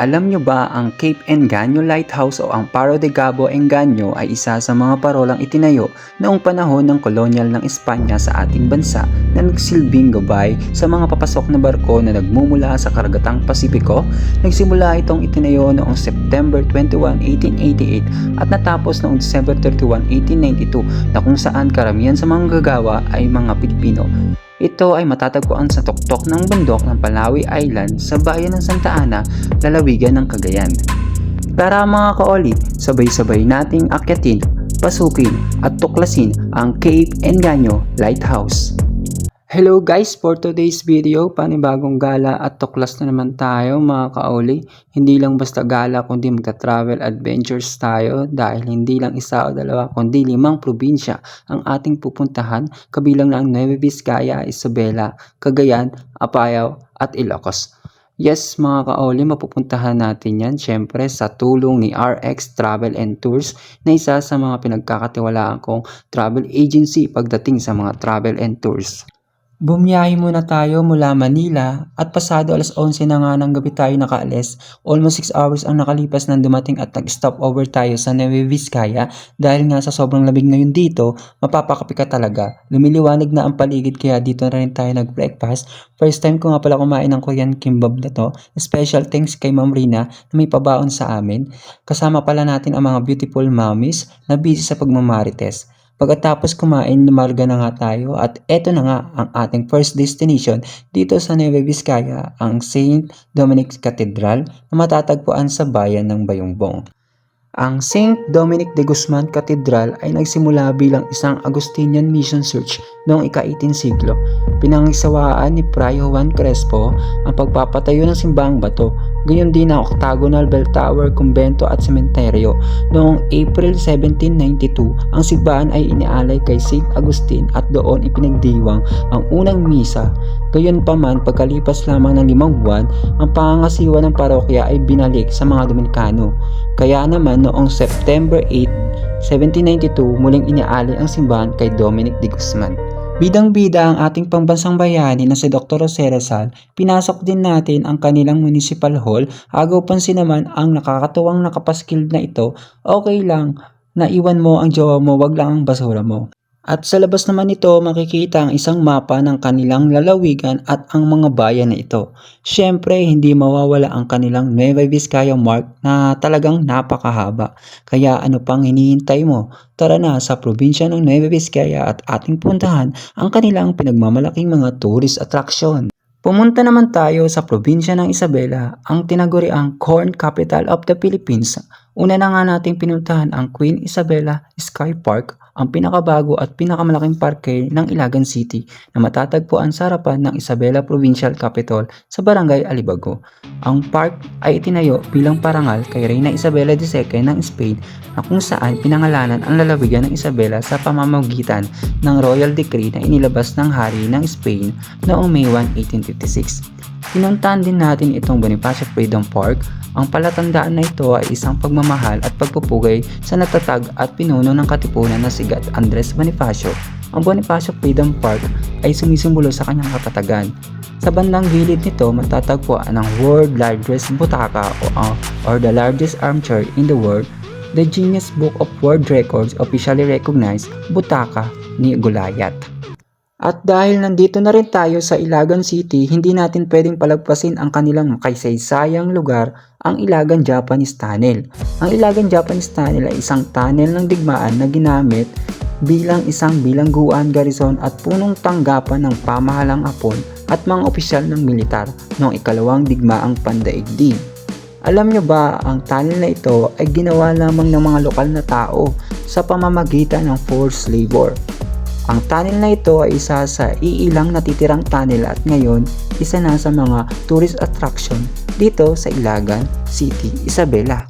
Alam nyo ba ang Cape Engaño Lighthouse o ang Faro de Cabo Engaño ay isa sa mga parolang itinayo noong panahon ng kolonyal ng Espanya sa ating bansa na nagsilbing gabay sa mga papasok na barko na nagmumula sa karagatang Pasipiko. Nagsimula itong itinayo noong September 21, 1888 at natapos noong December 31, 1892 na kung saan karamihan sa mga gagawa ay mga Pilipino. Ito ay matatagpuan sa tuktok ng bundok ng Palawi Island sa bayan ng Santa Ana, lalawigan ng Cagayan. Tara mga kaoli, sabay-sabay nating akyatin, pasukin at tuklasin ang Cape Engaño Lighthouse. Hello guys, for today's video, panibagong gala at tuklas na naman tayo mga kaoli. Hindi lang basta gala kundi magta-travel adventures tayo dahil hindi lang isa o dalawa kundi 5 probinsya ang ating pupuntahan, kabilang na ang Nueva Vizcaya, Isabela, Cagayan, Apayao at Ilocos. Yes mga kaoli, mapupuntahan natin yan syempre sa tulong ni RX Travel and Tours na isa sa mga pinagkakatiwalaan kong travel agency pagdating sa mga travel and tours. Bumiyahe muna tayo mula Manila at pasado alas 11 na nga ng gabi tayo nakaalis. Almost 6 hours ang nakalipas nang dumating at nag-stop over tayo sa Nueva Vizcaya dahil nga sa sobrang lamig ngayon dito, mapapakapi ka talaga. Lumiliwanag na ang paligid kaya dito na rin tayo nag-breakfast. First time ko nga pala kumain ng Korean kimbap na to. Special thanks kay Ma'am Rina na may pabaon sa amin. Kasama pala natin ang mga beautiful mommies na busy sa pagmamarites. Pagkatapos kumain, lumarga na nga tayo at eto na nga ang ating first destination dito sa Nueva Vizcaya, ang St. Dominic Cathedral na matatagpuan sa bayan ng Bayongbong. Ang St. Dominic de Guzman Cathedral ay nagsimula bilang isang Augustinian mission church noong ika-18 siglo. Pinangisawaan ni Fray Juan Crespo ang pagpapatayo ng simbahang bato, gayon din ang octagonal bell tower, kumbento at sementeryo. Noong April 1792, ang simbahan ay inialay kay St. Agustin at doon ipinagdiwang ang unang misa. Gayon pa man, pagkalipas lamang ng 5 buwan, ang pangangasiwa ng parokya ay binalik sa mga Dominikano. Kaya naman noong September 8, 1792, muling inialay ang simbahan kay Dominic de Guzman. Bidang-bida ang ating pambansang bayani na si Dr. Jose Rizal, pinasok din natin ang kanilang municipal hall. Agaw pansin naman ang nakakatuwang nakapaskil na ito. Okay lang, naiwan mo ang jowa mo, wag lang ang basura mo. At sa labas naman nito makikita ang isang mapa ng kanilang lalawigan at ang mga bayan na ito. Siyempre hindi mawawala ang kanilang Nueva Vizcaya mark na talagang napakahaba. Kaya ano pang hinihintay mo? Tara na sa probinsya ng Nueva Vizcaya at ating puntahan ang kanilang pinagmamalaking mga tourist attraction. Pumunta naman tayo sa probinsya ng Isabela, ang tinaguriang Corn Capital of the Philippines. Una na nga nating pinuntahan ang Queen Isabela Sky Park, ang pinakabago at pinakamalaking parke ng Ilagan City na matatagpuan sa harapan ng Isabela Provincial Capital sa Barangay Alibago. Ang park ay itinayo bilang parangal kay Reyna Isabela II ng Spain na kung saan pinangalanan ang lalawigan ng Isabela sa pamamagitan ng Royal Decree na inilabas ng Hari ng Spain noong May 1, 1856. Pinuntahan din natin itong Bonifacio Freedom Park. Ang palatandaan na ito ay isang pagmamahal at pagpupugay sa natatag at pinuno ng katipunan na si Andres Bonifacio. Ang Bonifacio Freedom Park ay sumisimbolo sa kanyang katatagan. Sa bandang gilid nito matatagpuan ang world largest butaka or the largest armchair in the world, the Guinness Book of World Records officially recognized butaka ni Goliath. At dahil nandito na rin tayo sa Ilagan City, hindi natin pwedeng palagpasin ang kanilang makasaysayang lugar, ang Ilagan Japanese Tunnel. Ang Ilagan Japanese Tunnel ay isang tunnel ng digmaan na ginamit bilang isang bilangguan, garison at punong tanggapan ng pamahalang Hapon at mga opisyal ng militar noong ikalawang digmaang pandaigdig. Alam nyo ba, ang tunnel na ito ay ginawa lamang ng mga lokal na tao sa pamamagitan ng forced labor. Ang tunnel na ito ay isa sa iilang natitirang tunnel at ngayon isa na sa mga tourist attraction dito sa Ilagan City, Isabela.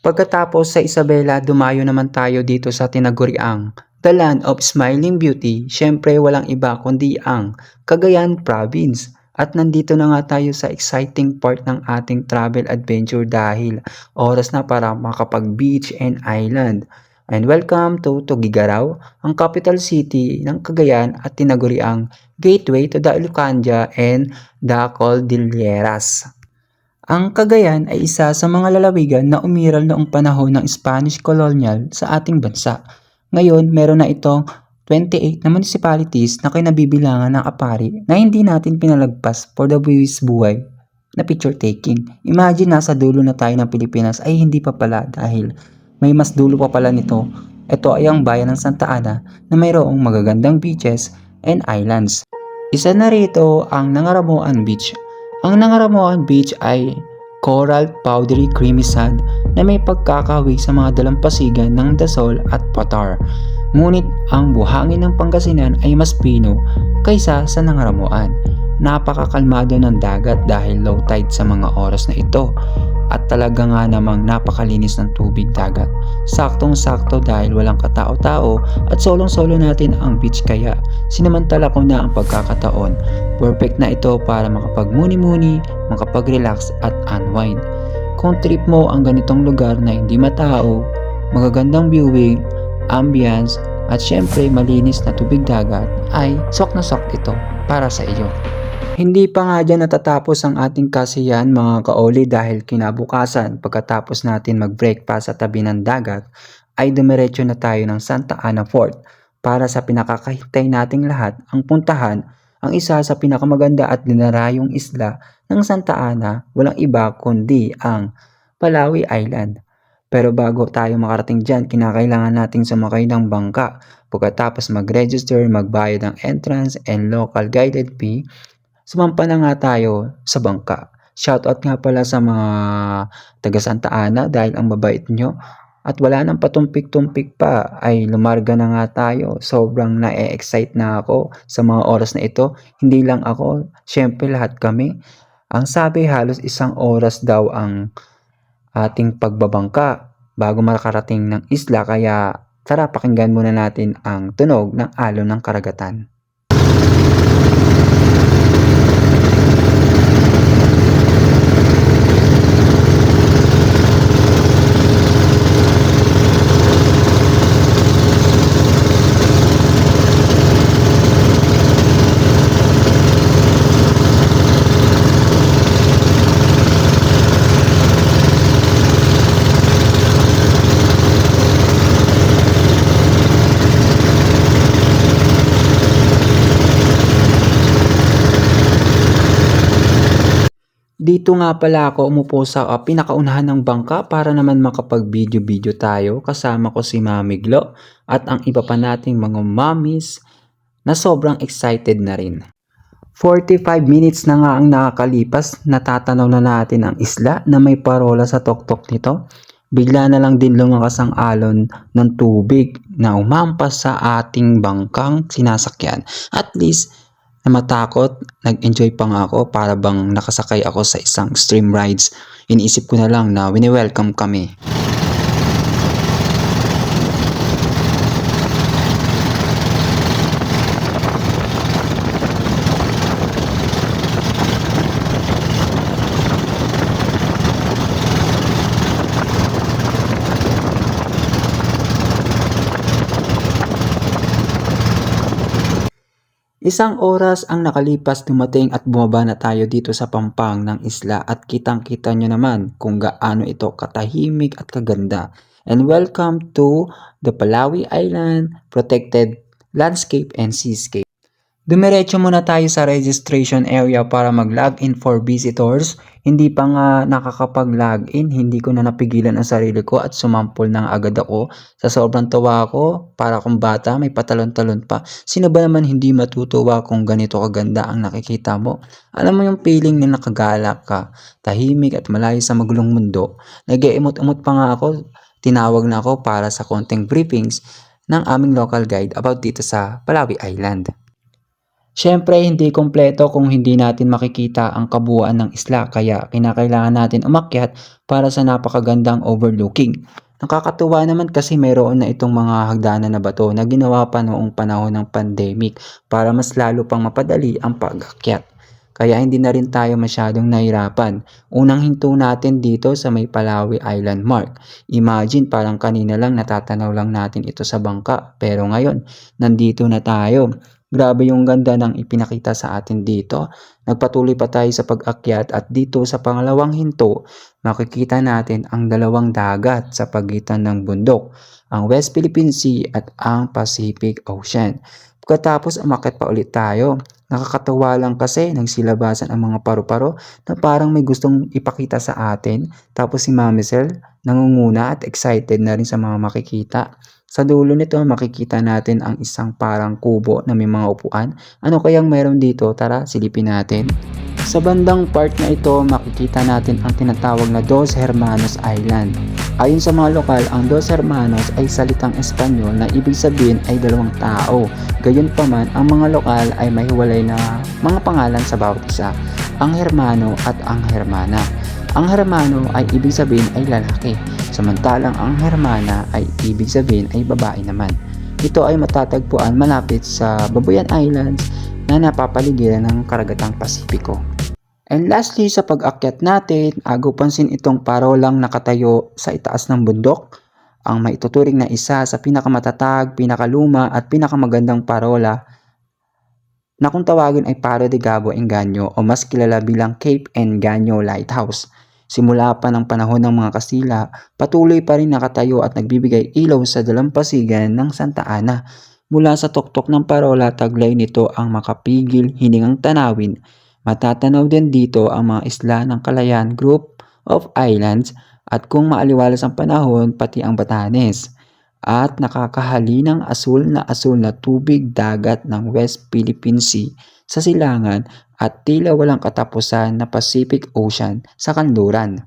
Pagkatapos sa Isabela, dumayo naman tayo dito sa tinaguriang The Land of Smiling Beauty. Syempre walang iba kundi ang Cagayan Province. At nandito na nga tayo sa exciting part ng ating travel adventure dahil oras na para makapag-beach and island. And welcome to Tugigaraw, ang capital city ng Cagayan at tinaguriang gateway to the Ilocandia and the Cordilleras. Ang Cagayan ay isa sa mga lalawigan na umiral noong panahon ng Spanish colonial sa ating bansa. Ngayon, meron na itong 28 na municipalities na kinabibilangan ng apari na hindi natin pinalagpas for the buwis buhay na picture taking. Imagine nasa dulo na tayo ng Pilipinas ay hindi pa pala dahil may mas dulo pa pala nito. Ito ay ang bayan ng Santa Ana na mayroong magagandang beaches and islands. Isa na rito ang Nangaramoan Beach. Ang Nangaramoan Beach ay coral, powdery, creamy sand na may pagkakahawig sa mga dalampasigan ng Dasol at Patar. Ngunit ang buhangin ng Pangasinan ay mas pino kaysa sa Nangaramoan. Napakakalmado ng dagat dahil low tide sa mga oras na ito at talaga nga namang napakalinis ng tubig dagat. Saktong-sakto dahil walang katao-tao at solong-solo natin ang beach kaya sinamantala ko na ang pagkakataon. Perfect na ito para makapagmuni-muni, makapag-relax at unwind. Kung trip mo ang ganitong lugar na hindi matao, magagandang viewing, ambience at syempre malinis na tubig dagat ay sok na sok ito para sa iyo. Hindi pa nga dyan natatapos ang ating kasiyahan mga kaoli dahil kinabukasan pagkatapos natin mag-breakfast sa tabi ng dagat ay dumiretso na tayo ng Santa Ana Fort para sa pinakakahintay nating lahat ang puntahan ang isa sa pinakamaganda at dinarayong isla ng Santa Ana, walang iba kundi ang Palawi Island. Pero bago tayo makarating dyan, kinakailangan nating sumakay ng bangka. Pagkatapos mag-register, magbayad ng entrance and local guided fee, sumampa na nga tayo sa bangka. Shoutout nga pala sa mga taga Santa Ana dahil ang babait nyo. At wala nang patumpik-tumpik pa ay lumarga na nga tayo. Sobrang na-excite na ako sa mga oras na ito. Hindi lang ako, syempre lahat kami. Ang sabi halos 1 oras daw ang ating pagbabangka bago makarating ng isla kaya tara pakinggan muna natin ang tunog ng alon ng karagatan. Dito nga pala ako umupo sa pinakaunahan ng bangka para naman makapag-video-video tayo. Kasama ko si Mami Glo at ang iba pa nating mga mommies na sobrang excited na rin. 45 minutes na nga ang nakakalipas, natatanaw na natin ang isla na may parola sa tuktok nito. Bigla na lang din lumakas ang alon ng tubig na umampas sa ating bangkang sinasakyan. At least na matakot, nag-enjoy pa nga ako para bang nakasakay ako sa isang stream rides. Iniisip ko na lang na wini-welcome kami. Isang oras ang nakalipas dumating at bumaba na tayo dito sa pampang ng isla at kitang-kita nyo naman kung gaano ito katahimik at kaganda. And welcome to the Palawi Island Protected Landscape and Seascape. Dumiretso muna tayo sa registration area para mag-login for visitors. Hindi pa nga nakakapag-login, hindi ko na napigilan ang sarili ko at sumampol na agad ako. Sa sobrang tawa ko, para kung bata may patalon-talon pa. Sino ba naman hindi matutuwa kung ganito kaganda ang nakikita mo? Alam mo yung feeling na nakagala ka, tahimik at malayo sa magulong mundo. Nag-eemot-emot pa nga ako, tinawag na ako para sa konting briefings ng aming local guide about dito sa Palawi Island. Siyempre, hindi kompleto kung hindi natin makikita ang kabuuan ng isla kaya kinakailangan natin umakyat para sa napakagandang overlooking. Nakakatuwa naman kasi mayroon na itong mga hagdanan na bato na ginawa pa noong panahon ng pandemic para mas lalo pang mapadali ang pag-akyat. Kaya hindi na rin tayo masyadong nahirapan. Unang hinto natin dito sa may Palawi Island Mark. Imagine parang kanina lang natatanaw lang natin ito sa bangka pero ngayon nandito na tayo. Grabe yung ganda ng ipinakita sa atin dito. Nagpatuloy pa tayo sa pag-akyat at dito sa pangalawang hinto, makikita natin ang dalawang dagat sa pagitan ng bundok, ang West Philippine Sea at ang Pacific Ocean. Pagkatapos umakyat pa ulit tayo, nakakatawa lang kasi nagsilabasan ang mga paru-paro na parang may gustong ipakita sa atin. Tapos si Mami Sel nangunguna at excited na rin sa mga makikita. Sa dulo nito makikita natin ang isang parang kubo na may mga upuan. Ano kayang meron dito? Tara, silipin natin. Sa bandang part na ito makikita natin ang tinatawag na Dos Hermanos Island. Ayon sa mga lokal, ang Dos Hermanos ay salitang Espanyol na ibig sabihin ay dalawang tao. Gayunpaman, ang mga lokal ay may hiwalay na mga pangalan sa bawat isa, ang Hermano at ang Hermana. Ang Hermano ay ibig sabihin ay lalaki, samantalang ang Hermana ay ibig sabihin ay babae naman. Ito ay matatagpuan malapit sa Babuyan Islands na napapaligiran ng karagatang Pasipiko. And lastly, sa pag-akyat natin, agaw pansin itong parolang nakatayo sa itaas ng bundok, ang maituturing na isa sa pinakamatatag, pinakaluma at pinakamagandang parola na kung tawagin ay Faro de Cabo Engaño o mas kilala bilang Cape Engaño Lighthouse. Simula pa ng panahon ng mga Kastila, patuloy pa rin nakatayo at nagbibigay ilaw sa dalampasigan ng Santa Ana. Mula sa tuktok ng parola, taglay nito ang makapigil hiningang tanawin. Matatanaw din dito ang mga isla ng Calayan Group of Islands at kung maaliwalas ang panahon, pati ang Batanes. At nakakahalinang asul na tubig dagat ng West Philippine Sea sa silangan at tila walang katapusan na Pacific Ocean sa kanluran.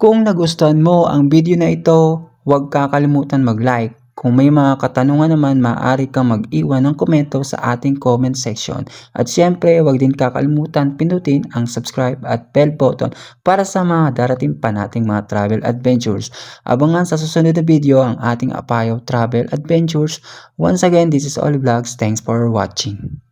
Kung nagustuhan mo ang video na ito, huwag kakalimutan mag-like. Kung may mga katanungan naman, maaari kang mag-iwan ng komento sa ating comment section. At syempre, huwag din kakalimutan pindutin ang subscribe at bell button para sa mga darating pa nating mga travel adventures. Abangan sa susunod na video ang ating Apayaw Travel Adventures. Once again, this is Oli Vlogs. Thanks for watching.